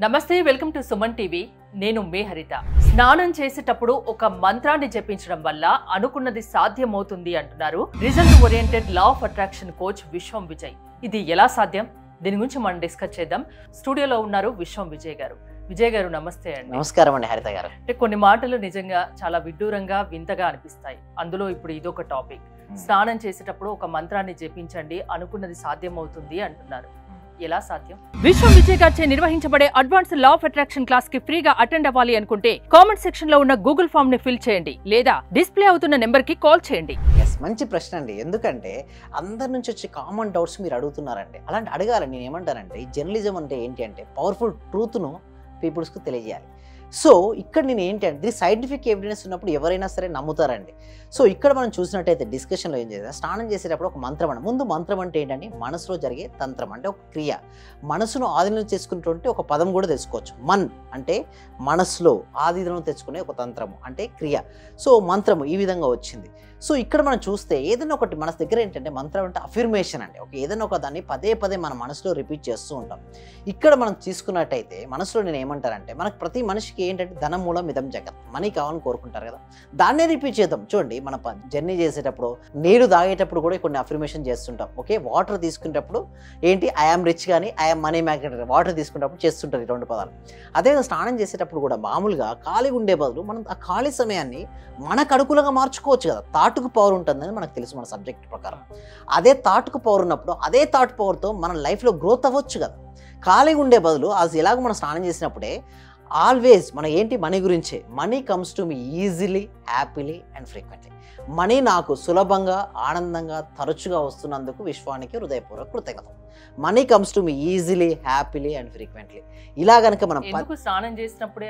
నమస్తే welcome to Suman TV నేను మే హరిత. స్నానం చేసేటప్పుడు ఒక మంత్రాన్ని జపించడం వల్ల అనుకున్నది సాధ్యమవుతుంది అంటున్నారు result oriented law of attraction coach విశ్వం విజయ్. ఇది ఎలా సాధ్యం, దీని గురించి మనం డిస్కస్ చేద్దాం. స్టూడియోలో ఉన్నారు విశ్వం విజయ్ గారు. విజయ్ గారు నమస్తే అండి. నమస్కారం అండి హరిత గారు. అంటే కొన్ని మాటలు నిజంగా చాలా విడ్డూరంగా వింతగా అనిపిస్తాయి. అందులో ఇప్పుడు ఇదొక టాపిక్. స్నానం చేసేటప్పుడు ఒక మంత్రాన్ని జపించండి, అనుకున్నది సాధ్యమవుతుంది అంటున్నారు. ఎలా సాధ్యం? విశ్వం విజయ్ గారిచే నిర్వహించబడే advance law of attraction class కి ఫ్రీగా అటెండ్ అవ్వాలి అనుకుంటే కామెంట్ సెక్షన్ లో ఉన్న గూగుల్ ఫామ్ ని ఫిల్ చేయండి, లేదా డిస్ప్లే అవుతున్న నెంబర్ కి కాల్ చేయండి. మంచి ప్రశ్న అండి. ఎందుకంటే అందరి నుంచి వచ్చే కామన్ డౌట్స్ మీరు అడుగుతున్నారండి. అలాంటి అడగాలి. నేను ఏమంటానంటే ఈ జర్నలిజం అంటే ఏంటి అంటే పవర్ఫుల్ ట్రూత్ను పీపుల్స్కి తెలియజేయాలి. సో ఇక్కడ నేను ఏంటి అంటే సైంటిఫిక్ ఎవిడెన్స్ ఉన్నప్పుడు ఎవరైనా సరే నమ్ముతారండి. సో ఇక్కడ మనం చూసినట్టయితే డిస్కషన్లో ఏం చేద్దాం, స్నానం చేసేటప్పుడు ఒక మంత్రం అండి. ముందు మంత్రం అంటే ఏంటంటే మనసులో జరిగే తంత్రం, అంటే ఒక క్రియ. మనసును ఆధీనం చేసుకున్నటువంటి ఒక పదం కూడా తెచ్చుకోవచ్చు. మన్ అంటే మనసులో ఆధీనం తెచ్చుకునే ఒక తంత్రము అంటే క్రియ. సో మంత్రము ఈ విధంగా వచ్చింది. సో ఇక్కడ మనం చూస్తే ఏదైనా ఒకటి మన దగ్గర ఏంటంటే మంత్రం అంటే అఫర్మేషన్ అండి. ఏదైనా ఒక దాన్ని పదే పదే మన మనసులో రిపీట్ చేస్తూ ఉంటాం. ఇక్కడ మనం తీసుకున్నట్టయితే మనసులో నేను ఏమంటానంటే మనకు ప్రతి మనిషికి ఏంటంటే ధనం మూలం ఇదం జగత్, మనీ కావాలని కోరుకుంటారు కదా, దాన్నే రిపీట్ చేద్దాం. చూడండి మన జర్నీ చేసేటప్పుడు నీరు తాగేటప్పుడు కూడా కొన్ని అఫర్మేషన్ చేస్తుంటాం. ఓకే, వాటర్ తీసుకునేటప్పుడు ఏంటి ఐఆమ్ రిచ్ కానీ ఐఆమ్ మనీ మ్యాగ్నెట్, వాటర్ తీసుకునేటప్పుడు చేస్తుంటారు ఈ రెండు పదాలు. అదే స్నానం చేసేటప్పుడు కూడా మామూలుగా ఖాళీగా ఉండే బదులు మనం ఆ ఖాళీ సమయాన్ని మనకు అనుకూలంగా మార్చుకోవచ్చు కదా. థాట్కు పవర్ ఉంటుందని మనకు తెలుసు మన సబ్జెక్ట్ ప్రకారం. అదే థాట్కు పవర్ ఉన్నప్పుడు అదే థాట్ పవర్తో మన లైఫ్లో గ్రోత్ అవ్వచ్చు కదా. ఖాళీగా ఉండే బదులు అది ఎలాగో మనం స్నానం చేసినప్పుడే ఆల్వేస్ మన ఏంటి మనీ గురించే. Money comes to me easily, happily and frequently. Money నాకు సులభంగా, ఆనందంగా, తరచుగా వస్తున్నందుకు విశ్వానికి హృదయపూర్వక కృతజ్ఞత. Money comes to me easily, happily and frequently. ఇలా కనుక మనం స్నానం చేసినప్పుడే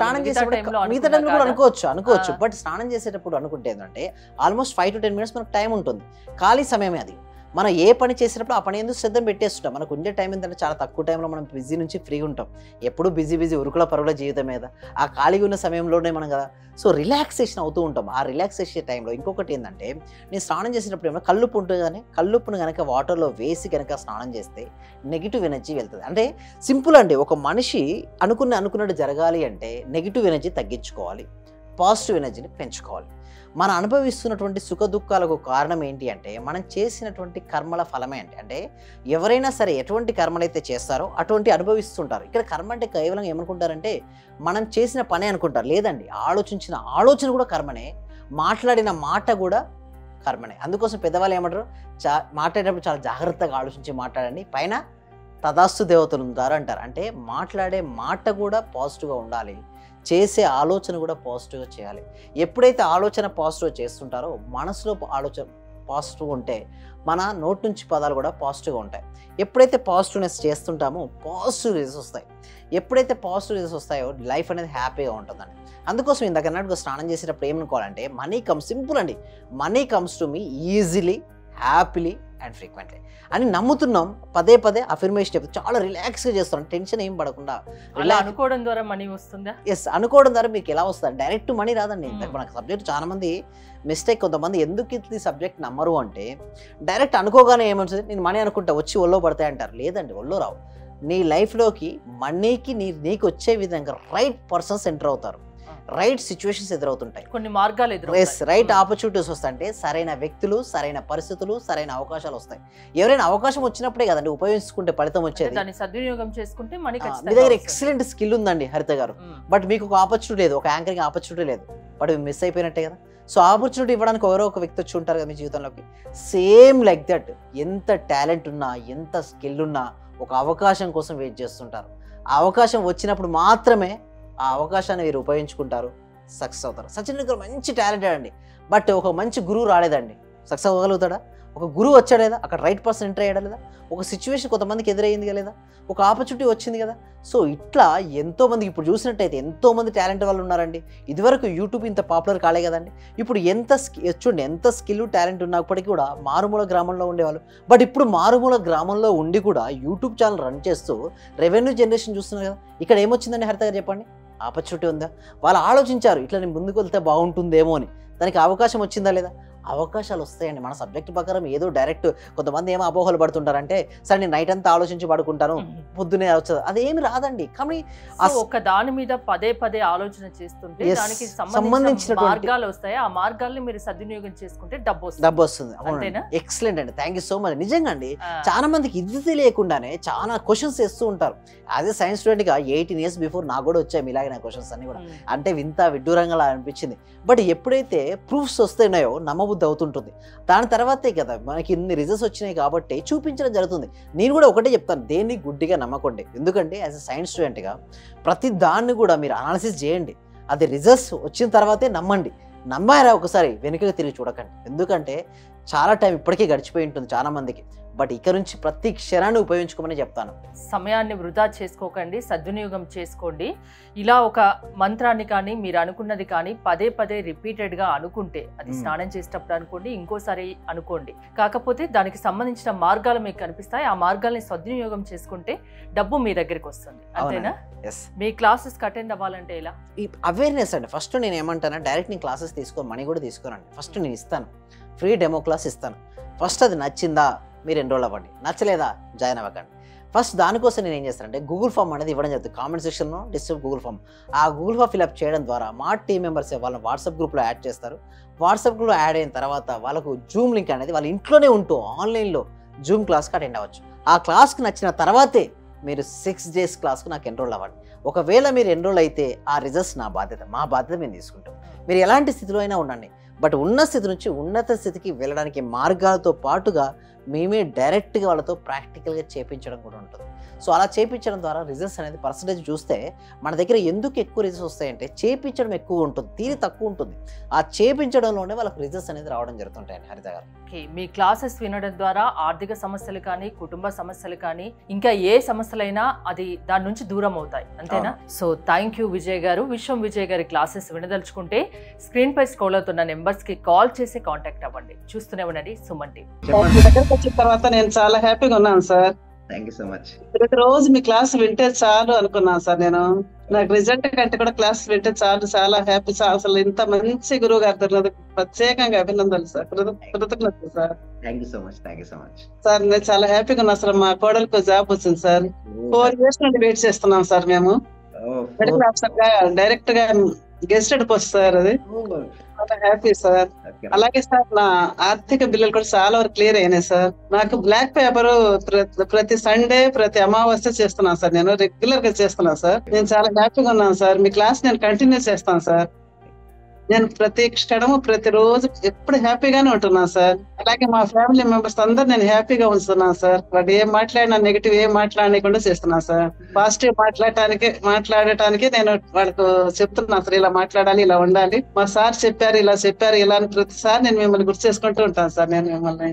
స్నానం చేసేటప్పుడు మిగతా టైంలో కూడా అనుకోవచ్చు. బట్ స్నానం చేసేటప్పుడు అనుకుంటే ఏంటంటే ఆల్మోస్ట్ 5 to 10 minutes మనకు టైం ఉంటుంది. ఖాళీ సమయమే అది. మనం ఏ పని చేసినప్పుడు ఆ పని ఎందుకు శ్రద్ధ పెట్టేస్తుంటాం. మనకు ఉండే టైం ఏంటంటే చాలా తక్కువ టైంలో మనం బిజీ నుంచి ఫ్రీగా ఉంటాం. ఎప్పుడు బిజీ ఉరుకుల పరుగుల జీవితం మీద ఆ ఖాళీగా ఉన్న సమయంలోనే మనం కదా సో రిలాక్సేషన్ అవుతూ ఉంటాం. ఆ రిలాక్సేషన్ టైంలో ఇంకొకటి ఏంటంటే నేను స్నానం చేసేటప్పుడు ఏమన్నా కల్లుప్పు ఉంటుంది, కానీ కల్లుప్పును కనుక వాటర్లో వేసి కనుక స్నానం చేస్తే నెగిటివ్ ఎనర్జీ వెళ్తుంది. అంటే సింపుల్ అండి, ఒక మనిషి అనుకున్నట్టు జరగాలి అంటే నెగిటివ్ ఎనర్జీ తగ్గించుకోవాలి, పాజిటివ్ ఎనర్జీని పెంచుకోవాలి. మనం అనుభవిస్తున్నటువంటి సుఖ దుఃఖాలకు కారణం ఏంటి అంటే మనం చేసినటువంటి కర్మల ఫలమే. అంటే ఎవరైనా సరే ఎటువంటి కర్మలైతే చేస్తారో అటువంటి అనుభవిస్తుంటారు. ఇక్కడ కర్మ అంటే కేవలం ఏమనుకుంటారంటే మనం చేసిన పనే అనుకుంటారు. లేదండి, ఆలోచించిన ఆలోచన కూడా కర్మనే, మాట్లాడిన మాట కూడా కర్మనే. అందుకోసం పెద్దవాళ్ళు ఏమంటారు, మాట్లాడేటప్పుడు చాలా జాగ్రత్తగా ఆలోచించి మాట్లాడండి, పైన తదాస్తు దేవతలు ఉంటారు అంటారు. అంటే మాట్లాడే మాట కూడా పాజిటివ్గా ఉండాలి, చేసే ఆలోచన కూడా పాజిటివ్గా చేయాలి. ఎప్పుడైతే ఆలోచన పాజిటివ్గా చేస్తుంటారో మనసులో ఆలోచన పాజిటివ్గా ఉంటే మన నోటి నుంచి పదాలు కూడా పాజిటివ్గా ఉంటాయి. ఎప్పుడైతే పాజిటివ్నెస్ చేస్తుంటామో పాజిటివ్ రిజల్ట్స్ వస్తాయి. ఎప్పుడైతే పాజిటివ్ రిజల్ట్స్ వస్తాయో లైఫ్ అనేది హ్యాపీగా ఉంటుందండి. అందుకోసం ఇందాక అన్నట్టుగా స్నానం చేసేటప్పుడు ఏమనుకోవాలంటే మనీ కమ్స్, సింపుల్ అండి, money comes to me easily, happily and frequently అని నమ్ముతున్నాం. పదే పదే అఫర్మేషన్ చెప్తే చాలా రిలాక్స్గా చేస్తాం, టెన్షన్ ఏం పడకుండా. అనుకోవడం ద్వారా మనీ వస్తుందా? ఎస్, అనుకోవడం ద్వారా మీకు ఎలా వస్తుంది, డైరెక్ట్ మనీ రాదండి. ఇంతకు మనకు సబ్జెక్ట్ చాలా మంది మిస్టేక్, కొంతమంది ఎందుకు ఇది సబ్జెక్ట్ నమ్మరు అంటే డైరెక్ట్ అనుకోగానే ఏమవుతుంది, నేను మనీ అనుకుంటా వచ్చి ఒళ్ళో పడతాయి అంటారు. లేదండి, ఒళ్ళో రావు. నీ లైఫ్లోకి మనీకి నీకు వచ్చే విధంగా రైట్ పర్సన్స్ ఎంటర్ అవుతారు, రైట్ సిచ్యువేషన్స్ ఎదురవుతుంటాయి, కొన్ని మార్గాలు రైట్ ఆపర్చునిటీస్ వస్తాయి. అంటే సరైన వ్యక్తులు, సరైన పరిస్థితులు, సరైన అవకాశాలు వస్తాయి. ఎవరైనా అవకాశం వచ్చినప్పుడే కదండి ఉపయోగించుకుంటే ఫలితం వచ్చేది. దాన్ని సద్వినియోగం చేసుకుంటే మీ దగ్గర ఎక్సలెంట్ స్కిల్ ఉందండి హరిత గారు, బట్ మీకు ఒక ఆపర్చునిటీ లేదు, ఒక యాంకరింగ్ ఆపర్చునిటీ లేదు, బట్ మిస్ అయిపోయినట్టే కదా. సో ఆపర్చునిటీ ఇవ్వడానికి ఎవరో ఒక వ్యక్తి వచ్చి ఉంటారు కదా మీ జీవితంలోకి. సేమ్ లైక్ దట్, ఎంత టాలెంట్ ఉన్నా, ఎంత స్కిల్ ఉన్నా ఒక అవకాశం కోసం వెయిట్ చేస్తుంటారు. ఆ అవకాశం వచ్చినప్పుడు మాత్రమే ఆ అవకాశాన్ని మీరు ఉపయోగించుకుంటారు, సక్సెస్ అవుతారు. సచిన్ టెండూల్కర్ మంచి టాలెంటెడ్ అండి, బట్ ఒక మంచి గురువు రాలేదండి, సక్సెస్ అవ్వగలుగుతాడా? ఒక గురువు వచ్చాడు లేదా, అక్కడ రైట్ పర్సన్ ఎంటర్ అయ్యాడా లేదా, ఒక సిచ్యువేషన్ కొంతమందికి ఎదురయ్యింది లేదా, ఒక ఆపర్చునిటీ వచ్చింది కదా. సో ఇట్లా ఎంతోమందికి ఇప్పుడు చూసినట్టయితే ఎంతోమంది టాలెంట్ వాళ్ళు ఉన్నారండి. ఇదివరకు యూట్యూబ్ ఇంత పాపులర్ కాలే కదండి. ఇప్పుడు చూడండి ఎంత స్కిల్ టాలెంట్ ఉన్నప్పటికీ కూడా మారుమూల గ్రామంలో ఉండేవాళ్ళు, బట్ ఇప్పుడు మారుమూల గ్రామంలో ఉండి కూడా యూట్యూబ్ ఛానల్ రన్ చేస్తూ రెవెన్యూ జనరేషన్ చూస్తున్నారు కదా. ఇక్కడ ఏమొచ్చిందండి హరిత గారు చెప్పండి, ఆపర్చునిటీ ఉందా? వాళ్ళు ఆలోచించారు ఇట్లా నేను ముందుకు వెళ్తే బాగుంటుందేమో అని, దానికి అవకాశం వచ్చిందా లేదా? అవకాశాలు వస్తాయండి. మన సబ్జెక్ట్ ప్రకారం ఏదో డైరెక్ట్ కొంతమంది ఏమో అపోహలు పడుతుంటారంటే సరే నేను నైట్ అంతా ఆలోచించి పడుకుంటాను పొద్దునే వచ్చేది, అదేమి రాదండి. కానీ ఒక దాని మీద పదే పదే ఆలోచన చేస్తుంటే దానికి సంబంధించిన మార్గాలు వస్తాయి. ఆ మార్గాల్ని మీరు సద్వినియోగం చేసుకుంటే డబ్బు వస్తుంది. అంతేనా? ఎక్సలెంట్ అండి, థ్యాంక్ యూ సో మచ్. నిజంగా అండి చాలా మందికి ఇది తెలియకుండానే చాలా క్వశ్చన్స్ వేస్తూ ఉంటారు. యాజ్ ఏ సైన్స్ స్టూడెంట్ గా 18 years బిఫోర్ నాకు కూడా వచ్చాయి ఇలాగే క్వశ్చన్స్ అన్ని కూడా. అంటే వింత విడ్డూరంగా అనిపించింది. బట్ ఎప్పుడైతే ప్రూఫ్స్ వస్తున్నాయో నమ్మబుద్ధి అవుతుంటుంది. దాని తర్వాతే కదా మనకి ఇన్ని రిజల్ట్స్ వచ్చినాయి కాబట్టి చూపించడం జరుగుతుంది. నేను కూడా ఒకటే చెప్తాను, దేన్ని గుడ్డిగా నమ్మకండి. ఎందుకంటే యాజ్ ఎ సైన్స్ స్టూడెంట్గా ప్రతి దాన్ని కూడా మీరు అనాలిసిస్ చేయండి. అది రిజల్ట్స్ వచ్చిన తర్వాతే నమ్మండి. నమ్మారా ఒకసారి వెనుకగా తిరిగి చూడకండి. ఎందుకంటే చాలా టైం ఇప్పటికే గడిచిపోయి ఉంటుంది చాలా మందికి. బట్ ఇక నుంచి ప్రతి క్షణాన్ని ఉపయోగించుకోమని చెప్తాను. సమయాన్ని వృధా చేసుకోకండి, సద్వినియోగం చేసుకోండి. ఇలా ఒక మంత్రాన్ని కానీ మీరు అనుకున్నది కానీ పదే పదే రిపీటెడ్గా అనుకుంటే, అది స్నానం చేసేటప్పుడు అనుకోండి, ఇంకోసారి అనుకోండి, కాకపోతే దానికి సంబంధించిన మార్గాలు మీకు కనిపిస్తాయి. ఆ మార్గాల్ని సద్వినియోగం చేసుకుంటే డబ్బు మీ దగ్గరికి వస్తుంది. అంతేనా? మీ క్లాసెస్కి అటెండ్ అవ్వాలంటే ఎలా? ఈ అవేర్నెస్ అండి. ఫస్ట్ నేను ఏమంటాను, డైరెక్ట్ నేను క్లాసెస్ మనీ కూడా తీసుకోనండి. ఫస్ట్ నేను ఇస్తాను, ఫ్రీ డెమో క్లాస్ ఇస్తాను. ఫస్ట్ అది నచ్చిందా మీరు ఎన్రోల్ అవ్వండి, నచ్చలేదా జాయిన్ అవ్వకండి. ఫస్ట్ దానికోసం నేను ఏం చేస్తానంటే గూగుల్ ఫామ్ అనేది ఇవ్వడం జరుగుతుంది. కామెంట్ సెక్షన్లో డిస్క్రిప్షన్ గూగుల్ ఫామ్. ఆ గూగుల్ ఫామ్ ఫిల్అప్ చేయడం ద్వారా మా టీమ్ మెంబర్స్ వాళ్ళని వాట్సాప్ గ్రూప్లో యాడ్ చేస్తారు. వాట్సాప్ గ్రూప్లో యాడ్ అయిన తర్వాత వాళ్ళకు జూమ్ లింక్ అనేది వాళ్ళ ఇంట్లోనే ఉంటూ ఆన్లైన్లో జూమ్ క్లాస్కి అటెండ్ అవ్వచ్చు. ఆ క్లాస్కి నచ్చిన తర్వాతే మీరు 6 days క్లాస్కి నాకు ఎన్రోల్ అవ్వండి. ఒకవేళ మీరు ఎన్రోల్ అయితే ఆ రిజల్ట్స్ నా బాధ్యత, మా బాధ్యత మేము తీసుకుంటాం. మీరు ఎలాంటి స్థితిలో అయినా ఉండండి, బట్ ఉన్న స్థితి నుంచి ఉన్నత స్థితికి వెళ్ళడానికి మార్గాలతో పాటుగా మేమే డైరెక్ట్గా వాళ్ళతో ప్రాక్టికల్గా చేయించడం కూడా ఉంటుంది. సో అలా చేయించడం ద్వారా రిజల్ట్స్ అనేది పర్సంటేజ్ చూస్తే మన దగ్గర ఎందుకు ఎక్కువ రిజల్ట్స్ వస్తాయంటే చేయించడం ఎక్కువ ఉంటుంది, తీరి తక్కువ ఉంటుంది. ఆ చేయించడంలోనే వాళ్ళకి రిజల్ట్స్ అనేది రావడం జరుగుతుంటాయండి. హరిత గారు, మీ క్లాసెస్ వినడం ద్వారా ఆర్థిక సమస్యలు కానీ, కుటుంబ సమస్యలు కానీ, ఇంకా ఏ సమస్యలైనా అది దాని నుంచి దూరం అవుతాయి. అంతేనా? సో థ్యాంక్ యూ విజయ్ గారు. విశ్వం విజయ్ గారి క్లాసెస్ వినదలుచుకుంటే స్క్రీన్ పై స్క్రోల్ అవుతున్న నెంబర్స్ కి కాల్ చేసి కాంటాక్ట్ అవ్వండి. చూస్తూనే ఉండండి సుమన్ టీవీ. వచ్చిన తర్వాత నేను చాలా హ్యాపీగా ఉన్నాను sir. Thank you so much. ప్రతిరోజు మీ క్లాస్ వింటే చాలు అనుకున్నాను సార్. నేను నాకు రిజల్ట్ కంటే కూడా క్లాస్ వింటే చాలు, చాలా హ్యాపీ సార్. అసలు ఇంత మంచి గురువు గారు దొరికినందుకు ప్రత్యేకంగా అభినందనలు సార్, కృతజ్ఞతలు sir. Thank you so much. Thank you so much sir. నేను చాలా హ్యాపీగా ఉన్నా సార్. మా కోడలకు జాబ్ వచ్చింది సార్. 4 years నుండి వెయిట్ చేస్తున్నాం సార్. మేము మెడికల్ ఆఫీసర్ గా డైరెక్ట్ గా గెస్టెడ్ పోస్ట్ సార్. అది చాలా హ్యాపీ సార్. అలాగే సార్ నా ఆర్థిక బిల్లులు కూడా చాలా వరకు క్లియర్ అయినాయి సార్. నాకు బ్లాక్ పేపర్ ప్రతి సండే ప్రతి అమావాస్య చేస్తున్నాను సార్. నేను రెగ్యులర్ గా చేస్తున్నాను సార్. నేను చాలా హ్యాపీగా ఉన్నాను సార్. మీ క్లాస్ నేను కంటిన్యూ చేస్తాను సార్. నేను ప్రతి క్షణము ప్రతిరోజు ఎప్పుడు హ్యాపీగానే ఉంటున్నాను సార్. అలాగే మా ఫ్యామిలీ మెంబర్స్ అందరు నేను హ్యాపీగా ఉంచుతున్నాను సార్. వాడు ఏం మాట్లాడినా నెగిటివ్ ఏం మాట్లాడకుండా చేస్తున్నాను సార్. పాజిటివ్ మాట్లాడటానికి నేను వాళ్ళకు చెప్తున్నాను సార్, ఇలా మాట్లాడాలి, ఇలా ఉండాలి, మా సార్ చెప్పారు, ఇలా చెప్పారు, ఇలా అని ప్రతిసారి నేను మిమ్మల్ని గుర్తు చేసుకుంటూ ఉంటాను సార్. నేను మిమ్మల్ని